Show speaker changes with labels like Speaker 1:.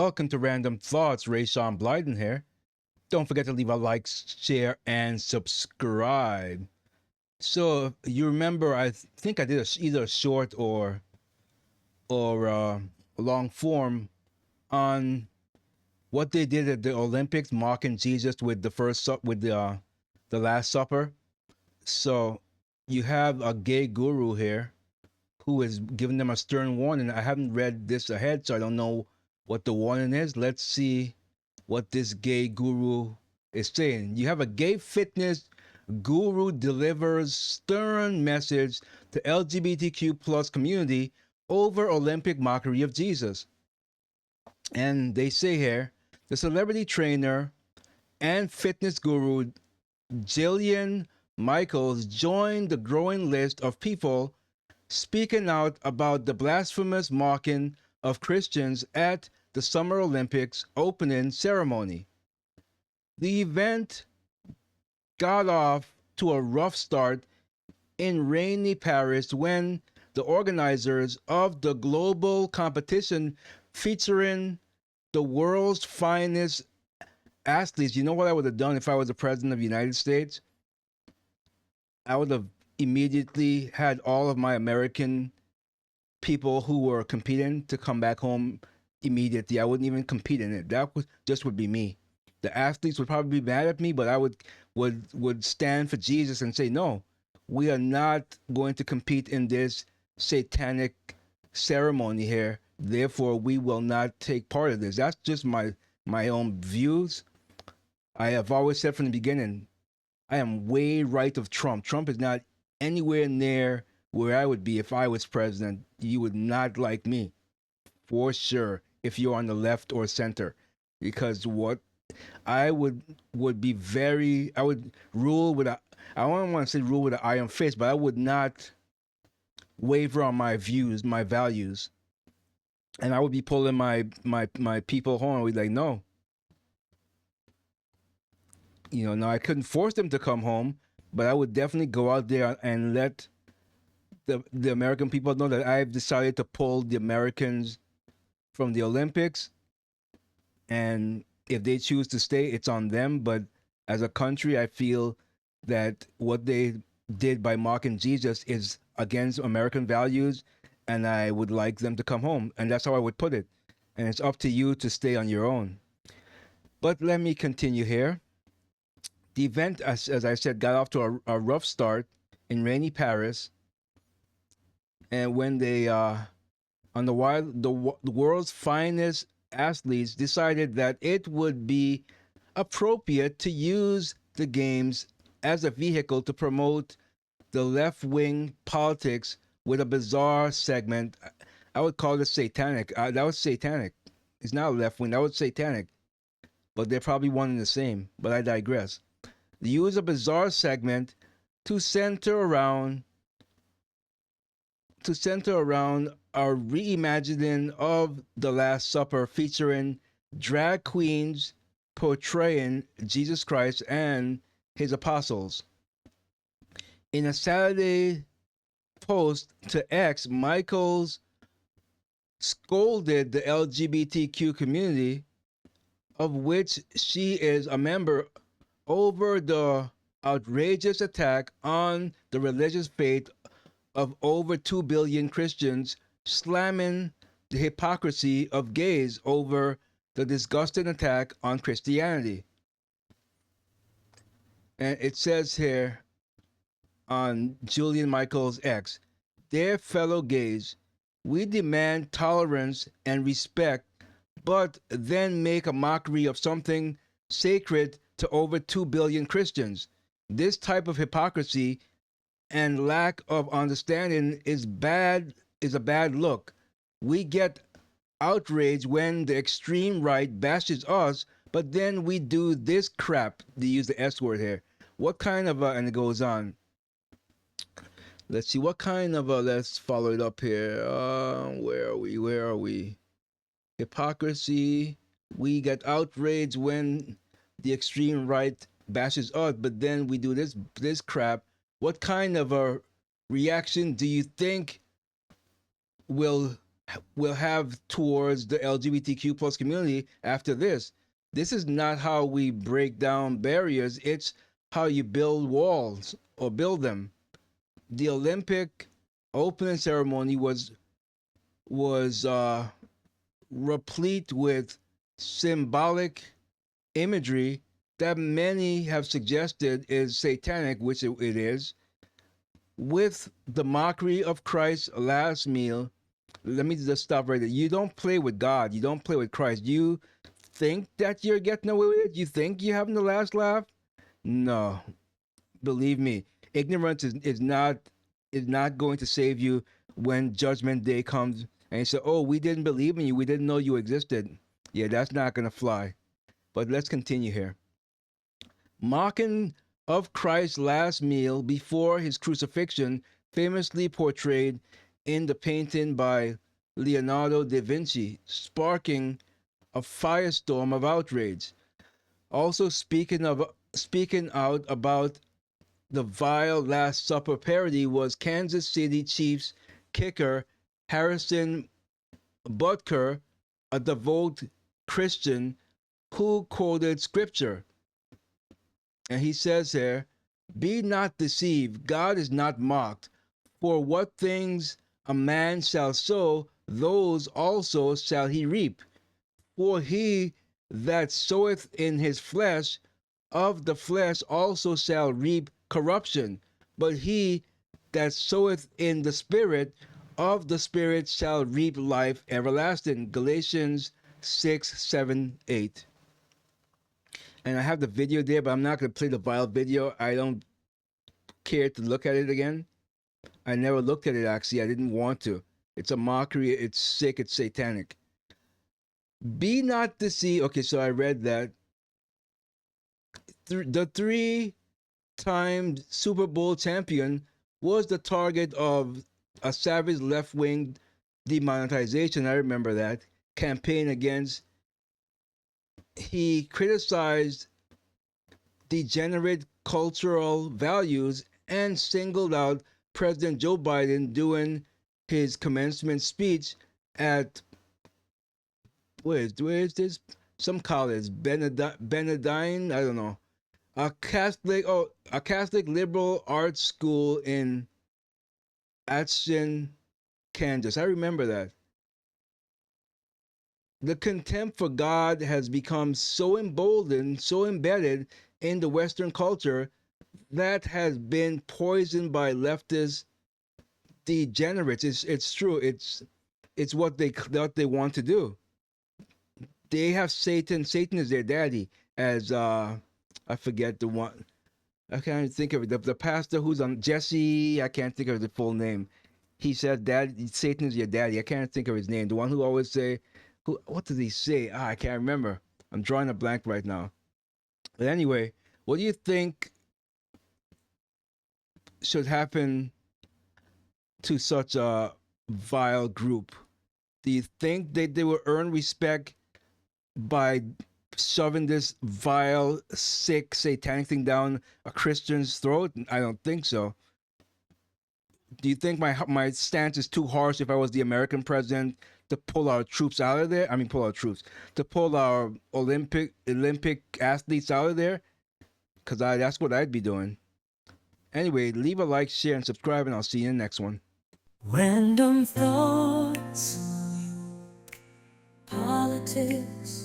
Speaker 1: Welcome to Random Thoughts. Ray Sean Blyden here. Don't forget to leave a like, share, and subscribe. So you remember, I think I did either a short or a long form on what they did at the Olympics, mocking Jesus with the Last Supper. So you have a gay guru here who is giving them a stern warning. I haven't read this ahead, so I don't know what the warning is. Let's see what this gay guru is saying. You have a gay fitness guru delivers stern message to LGBTQ plus community over Olympic mockery of Jesus. And they say here, the celebrity trainer and fitness guru Jillian Michaels joined the growing list of people speaking out about the blasphemous mocking of Christians at the Summer Olympics opening ceremony. The event got off to a rough start in rainy Paris when the organizers of the global competition featuring the world's finest athletes. You know what I would have done if I was the president of the United States? I would have immediately had all of my American people who were competing to come back home immediately. I wouldn't even compete in it. That would be me. The athletes would probably be mad at me, but I would stand for Jesus and say, no, we are not going to compete in this satanic ceremony here. Therefore, we will not take part of this. That's just my own views. I have always said from the beginning, I am way right of Trump. Trump is not anywhere near where I would be if I was president. You would not like me, for sure, if you're on the left or center, because what I would be very, I would rule with a, I don't want to say rule with an iron fist, but I would not waver on my views, my values, and I would be pulling my people home. I would be like, no, no, I couldn't force them to come home, but I would definitely go out there and let the American people know that I've decided to pull the Americans from the Olympics, and if they choose to stay, it's on them. But as a country, I feel that what they did by mocking Jesus is against American values, and I would like them to come home, and that's how I would put it. And it's up to you to stay on your own. But let me continue here. The event, as I said, got off to a rough start in rainy Paris, and when they on the world's finest athletes decided that it would be appropriate to use the games as a vehicle to promote the left-wing politics with a bizarre segment. I would call it satanic. That was satanic. It's not left-wing. That was satanic. But they're probably one and the same. But I digress. They use a bizarre segment to center around a reimagining of the Last Supper featuring drag queens portraying Jesus Christ and his apostles. In a Saturday post to X, Michaels scolded the LGBTQ community, of which she is a member, over the outrageous attack on the religious faith of over 2 billion Christians, slamming the hypocrisy of gays over the disgusting attack on Christianity. And it says here on Julian Michaels X, dear fellow gays, we demand tolerance and respect, but then make a mockery of something sacred to over 2 billion Christians. This type of hypocrisy and lack of understanding is a bad look. We get outraged when the extreme right bashes us, but then we do this crap. They use the S word here. What kind of and it goes on. Let's see, what kind of let's follow it up here. Where are we? Hypocrisy. We get outraged when the extreme right bashes us, but then we do this crap. What kind of a reaction do you think will will have towards the LGBTQ plus community after this. This is not how we break down barriers. It's how you build walls or build them. The Olympic opening ceremony was replete with symbolic imagery that many have suggested is satanic, which it is, with the mockery of Christ's last meal. Let me just stop right there. You don't play with God. You don't play with Christ. You think that you're getting away with it? You think you're having the last laugh? No. Believe me, ignorance is not going to save you when judgment day comes and you say, oh, we didn't believe in you. We didn't know you existed. Yeah, that's not going to fly. But let's continue here. Mocking of Christ's last meal before his crucifixion, famously portrayed in the painting by Leonardo da Vinci, sparking a firestorm of outrage. Also speaking out about the vile Last Supper parody was Kansas City Chiefs kicker Harrison Butker, a devout Christian who quoted scripture. And he says here, be not deceived, God is not mocked. For what things a man shall sow, those also shall he reap. For he that soweth in his flesh, of the flesh also shall reap corruption. But he that soweth in the Spirit, of the Spirit shall reap life everlasting. Galatians 6, 7, 8. And I have the video there, but I'm not going to play the vile video. I don't care to look at it again. I never looked at it, actually. I didn't want to. It's a mockery. It's sick. It's satanic. Be not deceived. Okay, so I read that. The 3-time Super Bowl champion was the target of a savage left-wing demonetization. I remember that campaign against. He criticized degenerate cultural values and singled out President Joe Biden during his commencement speech at where is this? Some college, Benedine, I don't know, a Catholic liberal arts school in Atchison, Kansas. I remember that. The contempt for God has become so emboldened, so embedded in the Western culture that has been poisoned by leftist degenerates. It's true. It's what they want to do. They have Satan. Satan is their daddy. As I forget the one. I can't think of it. The pastor who's on Jesse. I can't think of the full name. He said, "Dad, Satan is your daddy." I can't think of his name. The one who always say, what did he say? I can't remember. I'm drawing a blank right now. But anyway, what do you think should happen to such a vile group? Do you think that they will earn respect by shoving this vile, sick, satanic thing down a Christian's throat? I don't think so. Do you think my stance is too harsh if I was the American president to pull our troops out of there? I mean, to pull our Olympic athletes out of there? Because that's what I'd be doing. Anyway, leave a like, share, and subscribe, and I'll see you in the next one.
Speaker 2: Random thoughts, politics,